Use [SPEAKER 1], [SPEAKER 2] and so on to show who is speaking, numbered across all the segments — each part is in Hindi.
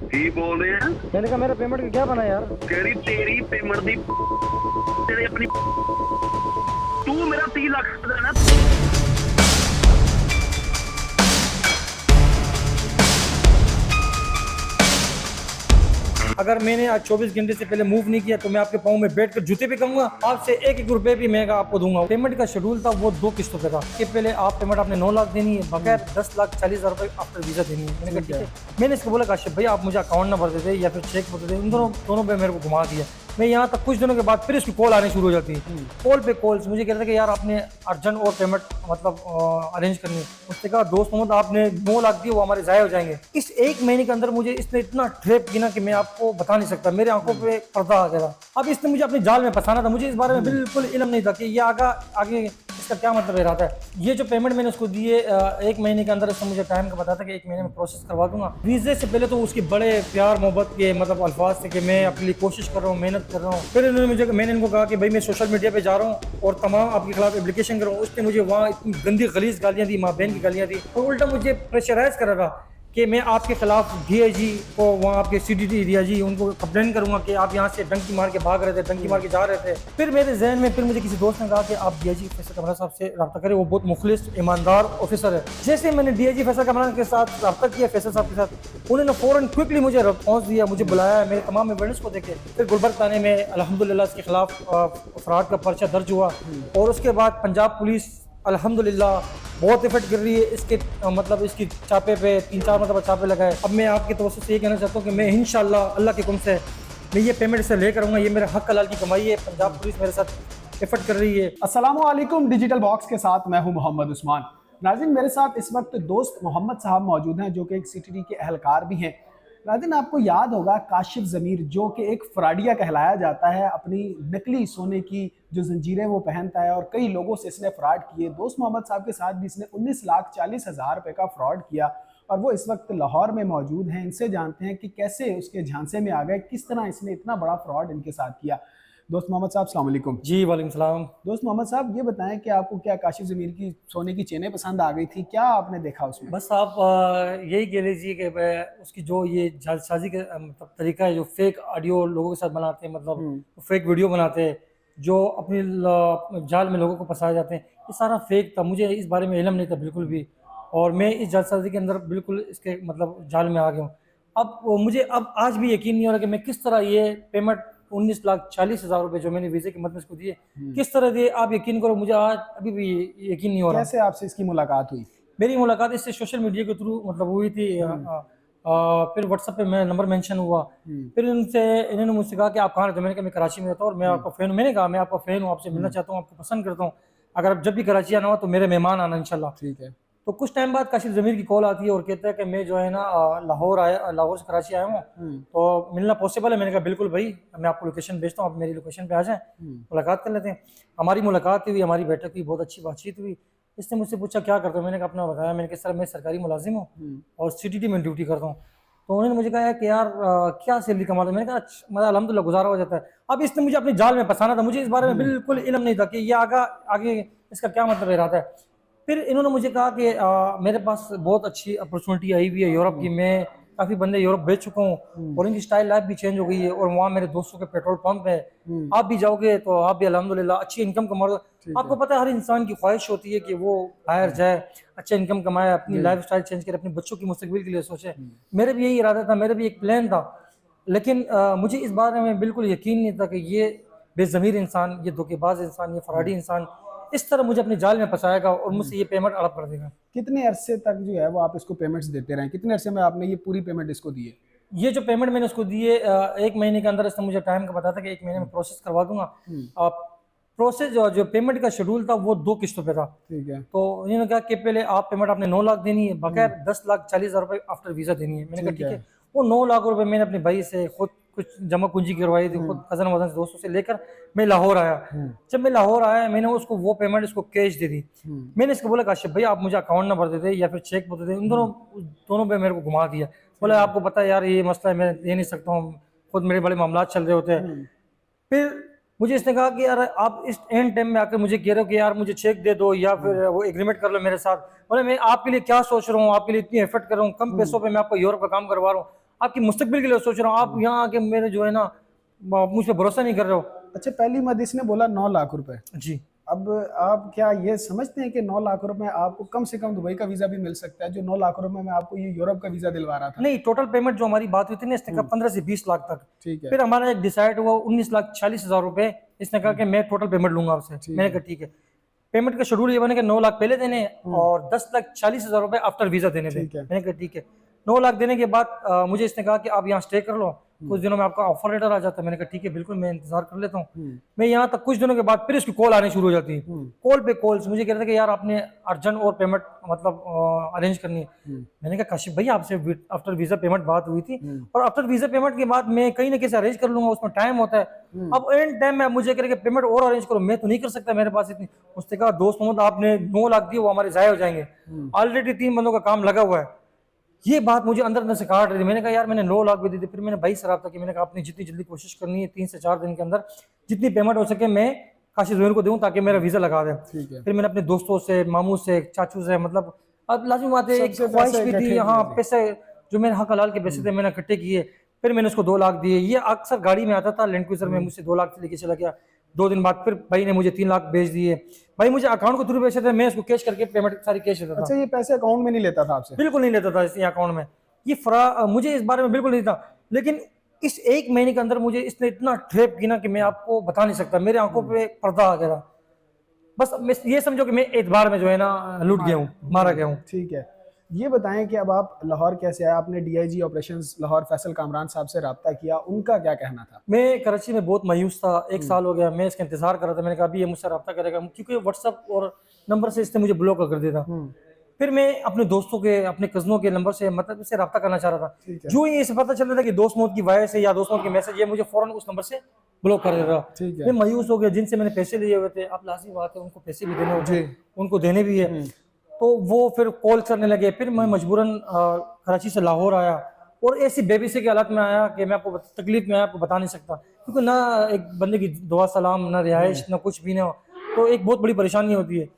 [SPEAKER 1] की बोल रहे हैं?
[SPEAKER 2] मैंने कहा मेरा पेमेंट का क्या बना यार।
[SPEAKER 1] कह रही तेरी पेमेंट दी तेरे अपनी तू मेरा 30 लाख देना।
[SPEAKER 2] अगर मैंने आज 24 घंटे से पहले मूव नहीं किया तो मैं आपके पाँव में बैठ कर जूते भी कहूंगा, आपसे एक एक रुपए भी मैं आपको दूंगा। पेमेंट का शेड्यूल था वो 2 किस्तों पे था। इसके पहले आप पेमेंट आपने 9 लाख देनी है, बगैर 10,40,000 रुपए आफ्टर वीजा देनी है। मैंने कहा ठीक है। मैंने इसको बोला काशिफ भाई आप मुझे अकाउंट नंबर दे दे या फिर चेक बता दे, उन दोनों पे मेरे को घुमा दिया। मैं यहाँ तक कुछ दिनों के बाद फिर इसकी कॉल आने शुरू हो जाती है, कॉल पे कॉल्स। मुझे कहते थे कि यार आपने अर्जेंट और पेमेंट मतलब अरेंज करनी है। उसने कहा दोस्त मोहम्मद आपने 9 लाख दिए वो हमारे ज़ाया हो जाएंगे। इस 1 महीने के अंदर मुझे इसने इतना ट्रैप किया ना कि मैं आपको बता नहीं सकता, मेरे आंखों पे पर्दा आ गया था। अब इसने मुझे अपने जाल में फंसाना था, मुझे इस बारे में बिल्कुल इल्म नहीं था कि ये आगे इसका क्या मतलब इरादा है। ये जो पेमेंट मैंने उसको दी है 1 महीने के अंदर, इसने मुझे टाइम का बताया था कि 1 महीने में प्रोसेस करवा दूंगा। वीज़े से पहले तो उसके बड़े प्यार मोहब्बत के मतलब अल्फाज थे कि मैं अपने लिए कोशिश कर रहा हूँ, मेहनत कर रहा हूँ। फिर मैंने इनको कहा कि भाई मैं सोशल मीडिया पे जा रहा हूँ और तमाम आपके खिलाफ एप्लीकेशन कर रहा हूँ। उसने मुझे वहाँ इतनी गंदी गलीज गालियाँ दी, माँ बहन की गालियाँ दी, और उल्टा मुझे प्रेशराइज कर रहा था कि मैं आपके खिलाफ डीआईजी को, वहाँ आपके सीडीटी डीआईजी उनको कंप्लेन करूंगा कि आप यहाँ से डंकी मार के भाग रहे थे, डंकी मार के जा रहे थे। फिर मेरे जहन में फिर मुझे किसी दोस्त ने कहा कि आप डीआईजी फैसल कमरा साहब से रब्ता करें, वो बहुत मुखलिस ईमानदार ऑफिसर है। जैसे मैंने डीआईजी फैसल कमरा के साथ रब्ता किया, फैसल साहब के साथ, उन्होंने फौरन क्विकली मुझे रिस्पॉन्स दिया, मुझे बुलाया, मेरे तमाम एविडेंस को देखे। फिर गुलबर्ग थाने में अल्हम्दुलिल्लाह इसके खिलाफ फ्रॉड का पर्चा दर्ज हुआ, और उसके बाद पंजाब पुलिस अल्हम्दुलिल्लाह बहुत इफर्ट कर रही है इसके मतलब इसकी चापे पे 3-4 मतलब चापे लगाए। अब मैं आपके तवज्जो से ये कहना चाहता हूँ कि मैं इंशाल्लाह अल्लाह के हुक्म से मैं ये पेमेंट से लेकर आऊँगा। ये मेरा हक हलाल की कमाई है, पंजाब पुलिस मेरे साथ एफर्ट कर रही है।
[SPEAKER 3] अस्सलामु अलैकुम। डिजिटल बॉक्स के साथ मैं हूं मोहम्मद उस्मान। नाज़रीन, मेरे साथ इस वक्त दोस्त मोहम्मद साहब मौजूद हैं जो कि एक सीटीडी के अहलकार भी हैं। नाज़रीन, आपको याद होगा काशिफ ज़मीर जो कि एक फ्राडिया कहलाया जाता है, अपनी नकली सोने की जो जंजीरें वो पहनता है और कई लोगों से इसने फ्रॉड किए। दोस्त मोहम्मद साहब के साथ भी इसने 19,40,000 रुपये का फ्रॉड किया और वो इस वक्त लाहौर में मौजूद हैं। इनसे जानते हैं कि कैसे उसके झांसे में आ गए, किस तरह इसने इतना बड़ा फ्रॉड इनके साथ किया। दोस्त मोहम्मद साहब अस्सलाम वालेकुम।
[SPEAKER 2] जी वालेकुम सलाम।
[SPEAKER 3] दोस्त मोहम्मद साहब, ये बताएं कि आपको क्या काशिफ ज़मीर की सोने की चेनें पसंद आ गई थी, क्या आपने देखा उसमें?
[SPEAKER 2] बस आप यही कह लीजिए कि उसकी जो ये जालसाजी का मतलब तरीका है, जो फेक ऑडियो लोगों के साथ बनाते हैं, मतलब फेक वीडियो बनाते हैं जो अपनी जाल में लोगों को फंसाए जाते हैं, ये सारा फेक था। मुझे इस बारे में इल्म नहीं था बिल्कुल भी, और मैं इस जालसाजी के अंदर बिल्कुल इसके मतलब जाल में आ गया हूँ। अब मुझे अब आज भी यकीन नहीं हो रहा कि मैं किस तरह ये पेमेंट 19,40,000 रुपये जो मैंने वीज़े की मदद में इसको दिए किस तरह दिए। आप यकीन करो मुझे आज अभी भी यकीन नहीं हो रहा।
[SPEAKER 3] कैसे आपसे इसकी मुलाकात हुई?
[SPEAKER 2] मेरी मुलाकात इससे सोशल मीडिया के थ्रू मतलब हुई थी। फिर व्हाट्सएप पे मेरा नंबर मेंशन हुआ। फिर इन्होंने मुझसे कहा कि आप कहाँ रहते हो? मैंने कहा मैं कराची में रहता हूँ और मैं आपका फ़ैन हूँ। मैंने कहा मैं आपका फ़ैन हूँ, आपसे मिलना चाहता हूँ, आपको पसंद करता हूँ। अगर आप जब भी कराची आना हो तो मेरे मेहमान आना इंशाल्लाह।
[SPEAKER 3] ठीक है।
[SPEAKER 2] तो कुछ टाइम बाद काशिफ ज़मीर की कॉल आती है और कहता है कि मैं जो है ना लाहौर से कराची आया हूँ, तो मिलना पॉसिबल है? मैंने कहा बिल्कुल भाई, मैं आपको लोकेशन भेजता हूँ, आप मेरी लोकेशन पे आ जाएं, मुलाकात कर लेते हैं। हमारी मुलाकात हुई, हमारी बैठक हुई, बहुत अच्छी बातचीत हुई। इसने मुझसे पूछा क्या करता हूँ? मैंने कहा अपना बताया। मैंने किस तरह मैं सरकारी मुलाजिम हूँ और सीटीटी में ड्यूटी करता हूँ। तो उन्होंने मुझे कहा कि यार क्या सैलरी कमाते? मैंने कहा मतलब अल्हम्दुलिल्लाह गुजारा हो जाता है। अब इसने मुझे अपने जाल में फंसाना था, मुझे इस बारे में बिल्कुल इल्म नहीं था कि ये आगे इसका क्या मतलब इरादा है। फिर इन्होंने मुझे कहा कि मेरे पास बहुत अच्छी अपॉर्चुनिटी आई हुई है यूरोप की, मैं काफ़ी बंदे यूरोप भेज चुका हूँ और इनकी स्टाइल लाइफ भी चेंज हो गई है, और वहाँ मेरे दोस्तों के पेट्रोल पंप है, आप भी जाओगे तो आप भी अल्हम्दुलिल्लाह अच्छी इनकम कमा रहे हो। आपको पता है हर इंसान की ख्वाहिश होती है कि वो बाहर जाए, अच्छा इनकम कमाए, अपनी लाइफ स्टाइल चेंज करे, अपने बच्चों की मुस्तकबिल के लिए सोचे। मेरे भी यही इरादा था, मेरा भी एक प्लान था, लेकिन मुझे इस बारे में बिल्कुल यकीन नहीं था कि ये बेज़मीर इंसान, ये धोखेबाज इंसान, ये फ्रॉडी इंसान इस तरह मुझे अपने जाल में फंसाएगा और मुझसे ये पेमेंट अड़प कर देगा।
[SPEAKER 3] कितने अरसे तक जो है वो आप इसको पेमेंट्स देते रहे? कितने अरसे में आपने ये पूरी पेमेंट इसको दी है?
[SPEAKER 2] ये जो पेमेंट मैंने उसको दी है 1 महीने के अंदर, इसने मुझे टाइम का बताया था कि 1 महीने में प्रोसेस करवा दूंगा। प्रोसेस जो पेमेंट का शेड्यूल था वो 2 किस्तों पे था।
[SPEAKER 3] ठीक है।
[SPEAKER 2] तो उन्होंने कहा कि पहले आप पेमेंट आपने 9 लाख देनी है, बगैर 10,40,000 रुपये आफ्टर वीज़ा देनी है। मैंने कहा ठीक है। वो 9 लाख रुपए मैंने अपने भाई से खुद कुछ जमा पूंजी करवाई थी, खुद कज़न वज़न से दोस्तों से लेकर मैं लाहौर आया। जब मैं लाहौर आया मैंने उसको वो पेमेंट इसको कैश दे दी। मैंने इसको बोला काशिफ भाई आप मुझे अकाउंट नंबर दे दे या फिर चेक बता दे, उन दोनों पे मेरे को घुमा दिया। बोला आपको पता है यार ये मसला है, मैं दे नहीं सकता हूँ, खुद मेरे बड़े मामला चल रहे होते हैं। फिर मुझे इसने कहा कि यार आप इस एंड टाइम में आकर मुझे कह रहे हो कि यार मुझे चेक दे दो या फिर वो एग्रीमेंट कर लो मेरे साथ। बोले मैं आपके लिए क्या सोच रहा हूँ, आपके लिए इतनी एफर्ट कर रहा हूँ, कम पैसों पे मैं आपको यूरोप का काम करवा रहा हूँ, आपकी मुस्तकबिल के लिए सोच रहा हूँ। आप यहाँ आके मेरे जो है ना मुझ पर भरोसा नहीं कर रहे हो।
[SPEAKER 3] अच्छा, पहली मद इसने बोला 9 लाख रुपए।
[SPEAKER 2] जी।
[SPEAKER 3] अब आप क्या ये समझते हैं कि 9 लाख रुपए में आपको कम से कम दुबई का वीजा भी मिल सकता है, जो 9 लाख रुपए में आपको ये यूरोप का वीजा दिलवा रहा था?
[SPEAKER 2] नहीं, टोटल पेमेंट जो हमारी बात हुई थी ना, इसने कहा 15 से 20 लाख तक।
[SPEAKER 3] ठीक है।
[SPEAKER 2] फिर हमारा एक डिसाइड हुआ 19,40,000 रुपए। इसने कहा कि मैं टोटल पेमेंट लूंगा आपसे। मैंने कहा ठीक है। पेमेंट का शेड्यूल ये बने कि 9 लाख पहले देने और 10,40,000 रुपए आफ्टर वीजा देने थे। मैंने कहा ठीक है। 9 लाख देने के बाद मुझे इसने कहा कि आप यहाँ स्टे कर लो, कुछ दिनों में आपका ऑफर लेटर आ जाता है। मैंने कहा ठीक है, बिल्कुल मैं इंतजार कर लेता हूँ। मैं यहाँ तक कुछ दिनों के बाद फिर इसकी कॉल आनी शुरू हो जाती है, कॉल पे कॉल्स। मुझे कह रहे थे कि यार आपने अर्जेंट और पेमेंट मतलब अरेंज करनी है। मैंने कहा काशिफ भाई आपसे आफ्टर वीजा पेमेंट बात हुई थी और आफ्टर वीजा पेमेंट के बाद मैं कहीं ना कहीं अरेंज कर लूंगा, उसमें टाइम होता है। अब एंड टाइम में मुझे कह रहे पेमेंट और अरेंज करो, मैं तो नहीं कर सकता, मेरे पास इतनी। उसने कहा दोस्त मोहम्मद आपने 9 लाख दिए वो हमारे जाया हो जाएंगे, ऑलरेडी 3 बंदों का काम लगा हुआ है। ये बात मुझे अंदर अंदर से काट रही थी। मैंने कहा यार मैंने 9 लाख भी दी थी। फिर मैंने भाई से रब्ता किया, मैंने कहा आपने जितनी जल्दी कोशिश करनी है 3 से 4 दिन के अंदर जितनी पेमेंट हो सके मैं काशिफ ज़मीर को दूं ताकि मेरा वीज़ा लगा दे। फिर मैंने अपने दोस्तों से, मामू से, चाचू से, मतलब अब लाजिम बात है, एक ख्वाहिश भी थी। हाँ, पैसे जो मेरे हक हलाल के पैसे थे मैंने इकट्ठे किए। फिर मैंने उसको 2 लाख दिए। ये अक्सर गाड़ी में आता था, लैंड क्रूजर में, मुझसे 2 लाख लेके चला गया। 2 दिन बाद फिर भाई ने मुझे 3 लाख भेज दिए। भाई मुझे अकाउंट के थ्रू भेजे थे, मैं उसको कैश करके पेमेंट सारी कैश देता था।
[SPEAKER 3] अच्छा, ये पैसे अकाउंट में नहीं लेता था आपसे?
[SPEAKER 2] बिल्कुल नहीं लेता था इस अकाउंट में। ये मुझे इस बारे में बिल्कुल नहीं था, लेकिन इस 1 महीने के अंदर मुझे इसने इतना ट्रैप किया ना कि मैं आपको बता नहीं सकता। मेरे आंखों पे पर्दा आ गया। बस ये समझो कि मैं एतबार में जो है ना लूट गया हूँ, मारा गया हूँ।
[SPEAKER 3] ठीक है, ये बताएं कि अब आप लाहौर कैसे आए? आपने डीआईजी ऑपरेशंस लाहौर फैसल कामरान साहब से रब्ता किया, उनका क्या कहना था?
[SPEAKER 2] मैं कराची में बहुत मायूस था, 1 साल हो गया, मैं इसका इंतजार कर रहा था। मैंने कहा अभी ये मुझसे रब्ता करेगा, क्योंकि व्हाट्सअप और नंबर से इसने मुझे ब्लॉक कर दिया था। फिर मैं अपने दोस्तों के, अपने कजनों के नंबर से मतलब इससे रब्ता करना चाह रहा था। जो ही इसे पता चलता था कि दोस्त मौत की वजह से या दोस्तों के मैसेज, ये मुझे फौरन उस नंबर से ब्लॉक कर देता। मैं मायूस हो गया। जिनसे मैंने पैसे लिए हुए थे, अब लाज़मी बात है उनको पैसे भी देने होते हैं, उनको देने भी है, तो वो फिर कॉल करने लगे। फिर मैं मजबूरन कराची से लाहौर आया और ऐसी बेबसी के हालत में आया कि मैं आपको तकलीफ में आपको बता नहीं सकता, क्योंकि ना एक बंदे की दुआ सलाम, ना रिहाइश, ना कुछ भी ना, तो एक बहुत बड़ी परेशानी होती है।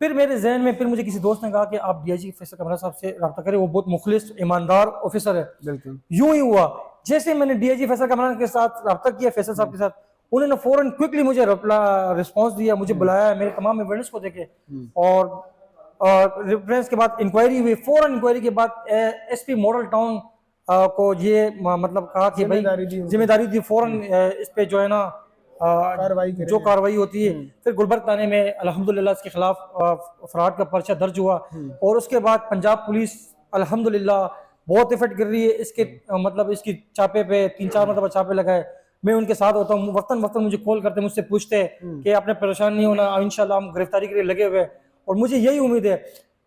[SPEAKER 2] फिर मेरे जहन में फिर मुझे किसी दोस्त ने कहा कि आप डीआईजी फैसल कामरान साहब से रब्ता करें, वो बहुत मुखलिस ईमानदार ऑफिसर है। बिल्कुल यूं ही हुआ। जैसे मैंने डीआईजी फैसल कामरान के साथ रब्ता किया, फैसल साहब के साथ, उन्होंने फौरन क्विकली मुझे रिस्पॉन्स दिया, मुझे बुलाया, मेरे तमाम एविडेंस को देखे और रेफरेंस के बाद इंक्वायरी हुई। फौरन इंक्वायरी के बाद एसपी मॉडल टाउन को ये मतलब कहा कि भाई जिम्मेदारी दी, फौरन इस पे जो है ना जो कार्रवाई होती है। फिर गुलबर्ग थाने में अल्हम्दुलिल्लाह इसके खिलाफ फ्रॉड का पर्चा दर्ज हुआ और उसके बाद पंजाब पुलिस अल्हम्दुलिल्लाह बहुत एफर्ट कर रही है इसके मतलब इसकी चापे पे 3-4 मतलब चापे लगाए। मैं उनके साथ होता हूँ, वक्तन वक्तन मुझे कॉल करते, मुझसे पूछते कि आपने परेशान नहीं होना, इंशाल्लाह हम गिरफ्तारी के लिए लगे हुए। और मुझे यही उम्मीद है।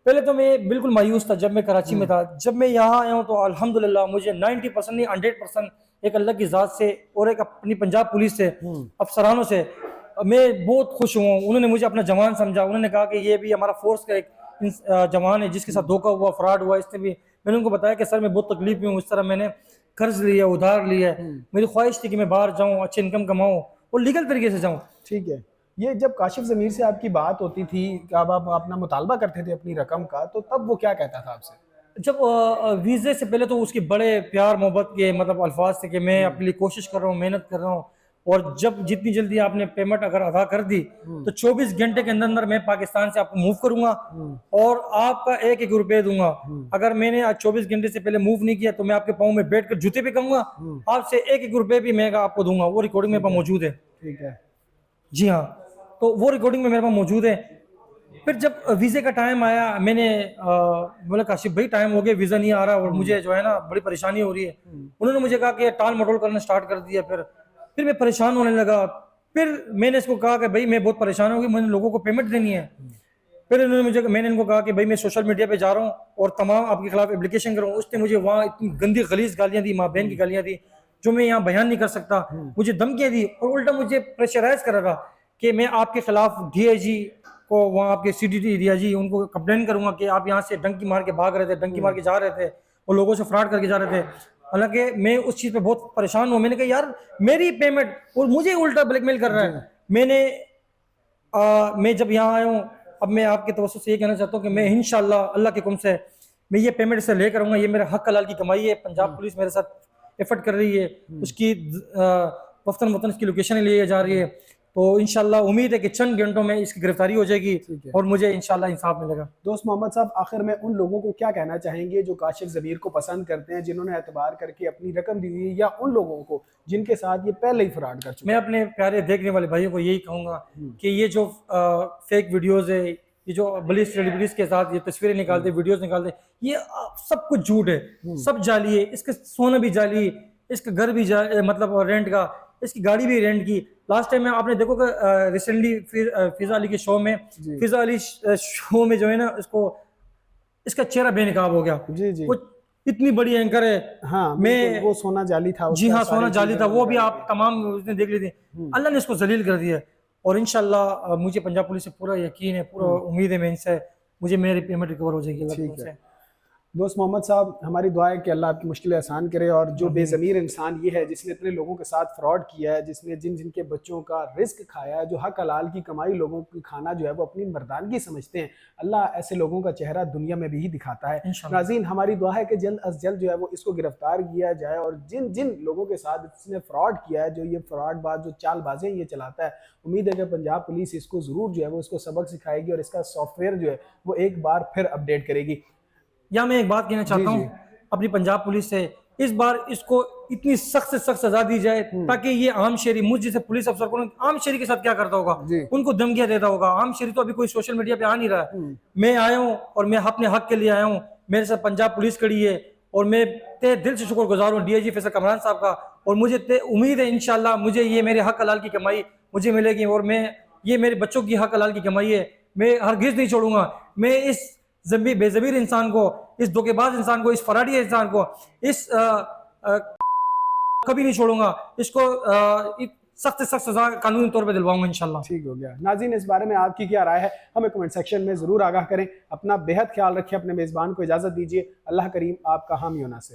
[SPEAKER 2] पहले तो मैं बिल्कुल मायूस था जब मैं कराची में था। जब मैं यहाँ आया हूँ तो अल्हम्दुलिल्लाह मुझे 90% नहीं 100% एक अल्लाह की ज़ात से और एक अपनी पंजाब पुलिस से, अफसरानों से मैं बहुत खुश हुआ। उन्होंने मुझे अपना जवान समझा। उन्होंने कहा कि ये भी हमारा फोर्स का एक जवान है जिसके साथ धोखा हुआ, फ्रॉड हुआ। इसने भी मैंने उनको बताया कि सर मैं बहुत तकलीफ में हूँ, इस तरह मैंने कर्ज लिया, उधार लिया है, मेरी ख्वाहिश थी कि मैं बाहर जाऊँ, अच्छी इनकम कमाऊँ और लीगल तरीके से जाऊँ।
[SPEAKER 3] ठीक है, ये जब काशिफ ज़मीर से आपकी बात होती थी, जब आप अपना मुतालबा करते थे अपनी रकम का, तो तब वो क्या कहता था आपसे?
[SPEAKER 2] जब वीज़े से पहले तो उसके बड़े प्यार मोहब्बत के मतलब अल्फाज थे कि मैं अपने लिए कोशिश कर रहा हूँ, मेहनत कर रहा हूँ, और जब जितनी जल्दी आपने पेमेंट अगर अदा कर दी तो 24 घंटे के अंदर अंदर मैं पाकिस्तान से आपको मूव करूंगा और आपका 1-1 रुपये दूंगा। अगर मैंने आज 24 घंटे से पहले मूव नहीं किया तो मैं आपके पाँव में बैठ कर जूते भी कहूंगा, आपसे 1-1 रुपये भी मैं आपको दूंगा। वो रिकॉर्डिंग मेरे पास मौजूद है।
[SPEAKER 3] ठीक है
[SPEAKER 2] जी हाँ, तो वो रिकॉर्डिंग में मेरे पास मौजूद है। फिर जब वीज़े का टाइम आया, मैंने बोला काशिफ भाई टाइम हो गया, वीज़ा नहीं आ रहा और मुझे जो है ना बड़ी परेशानी हो रही है। उन्होंने मुझे कहा कि टाल मटोल करना स्टार्ट कर दिया। फिर मैं परेशान होने लगा। फिर मैंने इसको कहा कि भाई मैं बहुत परेशान हो गई, मैंने लोगों को पेमेंट देनी है। फिर मैंने इनको कहा कि भाई मैं सोशल मीडिया पे जा रहा हूँ और तमाम आपके खिलाफ एप्लीकेशन करूँ। उसने मुझे वहाँ इतनी गंदी गलीज गालियाँ दी, माँ बहन की गालियाँ दी, जो मैं यहाँ बयान नहीं कर सकता। मुझे धमकियाँ दी और उल्टा मुझे प्रेशराइज कर रहा था कि मैं आपके खिलाफ डीआईजी को, वहाँ आपके सीडीटी डीआईजी, उनको कंप्लेन करूंगा कि आप यहाँ से डंकी मार के भाग रहे थे, डंकी मार के जा रहे थे और लोगों से फ्रॉड करके जा रहे थे। हालांकि मैं उस चीज़ पे बहुत परेशान हूँ। मैंने कहा यार मेरी पेमेंट और मुझे उल्टा ब्लैकमेल कर रहा है। मैं जब यहाँ आया हूँ, अब मैं आपके तवज्जो से ये कहना चाहता हूँ कि मैं इंशाल्लाह अल्लाह के हुक्म से मैं ये पेमेंट से लेकर आऊँगा, ये मेरा हक हलाल की कमाई है। पंजाब पुलिस मेरे साथ एफर्ट कर रही है, उसकी वतन वतन की लोकेशन लिए जा रही है। तो इंशाल्लाह उम्मीद है कि चंद घंटों में इसकी गिरफ्तारी हो जाएगी और मुझे इंशाल्लाह इंसाफ मिलेगा।
[SPEAKER 3] दोस्त मोहम्मद साहब, आखिर में उन लोगों को क्या कहना चाहेंगे जो काशिफ ज़मीर को पसंद करते हैं, जिन्होंने एतबार करके अपनी रकम दी हुई है, या उन लोगों को जिनके साथ ये पहले ही फ्रॉड कर चुके
[SPEAKER 2] मैं अपने प्यारे देखने वाले भाइयों को यही कहूँगा कि ये जो फेक वीडियोज़ है, ये जो बड़ी सेलिब्रिटीज के साथ ये तस्वीरें निकालते, वीडियोस निकालते, ये सब कुछ झूठ है, सब जाली है। इसका सोना भी जाली, इसका घर भी मतलब रेंट का, इसकी गाड़ी भी रेंट की। लास्ट टाइम में आपने देखो कि रिसेंटली फिजा अली के शो में, फिजा अली शो में जो है ना, इसका चेहरा बेनकाब हो गया।
[SPEAKER 3] जी जी,
[SPEAKER 2] वो इतनी बड़ी एंकर है।
[SPEAKER 3] हाँ,
[SPEAKER 2] मैं
[SPEAKER 3] वो सोना जाली था।
[SPEAKER 2] जी हाँ, सोना जाली था, वो भी आप तमाम उसने देख ली थी। अल्लाह ने इसको जलील कर दिया। और इंशाल्लाह मुझे पंजाब पुलिस से पूरा यकीन है, पूरा उम्मीद है, मैं इनसे मुझे मेरी पेमेंट रिकवर हो जाएगी।
[SPEAKER 3] ठीक है दोस्त मोहम्मद साहब, हमारी दुआ है कि अल्लाह आपकी मुश्किलें आसान करे, और जो बेज़मीर इंसान ये है जिसने इतने लोगों के साथ फ्रॉड किया है, जिसने जिनके बच्चों का रिस्क खाया है, जो हक हलाल की कमाई लोगों की खाना जो है वो अपनी मर्दानगी समझते हैं, अल्लाह ऐसे लोगों का चेहरा दुनिया में भी ही दिखाता है। नाज़रीन, हमारी दुआ है कि जल्द अज जल्द जो है वो इसको गिरफ्तार किया जाए, और जिन जिन लोगों के साथ इसने फ्रॉड किया है, जो ये फ्रॉडबाज, जो चालबाजें ये चलाता है, उम्मीद है कि पंजाब पुलिस इसको ज़रूर जो है वो इसको सबक सिखाएगी और इसका सॉफ्टवेयर जो है वो एक बार फिर अपडेट करेगी।
[SPEAKER 2] या मैं एक बात कहना चाहता हूँ अपनी पंजाब पुलिस से, इस बार इसको इतनी सख्त से सख्त सजा दी जाए ताकि ये आम शहरी, मुझ जैसे पुलिस अफसर को, आम शहरी के साथ क्या करता होगा, उनको धमकियां देता होगा। आम शहरी तो अभी कोई सोशल मीडिया पे आ नहीं रहा है। मैं आया हूँ और मैं अपने हक के लिए आया हूँ, मेरे साथ पंजाब पुलिस खड़ी है, और मैं तहे दिल से शुक्रगुजार हूँ डीआईजी फैसल कमरान साहब का। और मुझे उम्मीद है इंशाल्लाह मुझे ये मेरे हक हलाल की कमाई मुझे मिलेगी, और मैं ये मेरे बच्चों की हक हलाल की कमाई है, मैं हरगिज़ नहीं छोड़ूंगा। मैं इस बेज़मीर इंसान को, इस धोखेबाज इंसान को, इस फराडी इंसान को, इस कभी नहीं छोड़ूंगा। इसको सख्त से सख्त सजा कानूनी तौर पे दिलवाऊंगा इंशाल्लाह।
[SPEAKER 3] ठीक हो गया। नाज़रीन, इस बारे में आपकी क्या राय है, हमें कमेंट सेक्शन में ज़रूर आगाह करें। अपना बेहद ख्याल रखें, अपने मेज़बान को इजाज़त दीजिए। अल्लाह करीम आपका हामी व नासिर।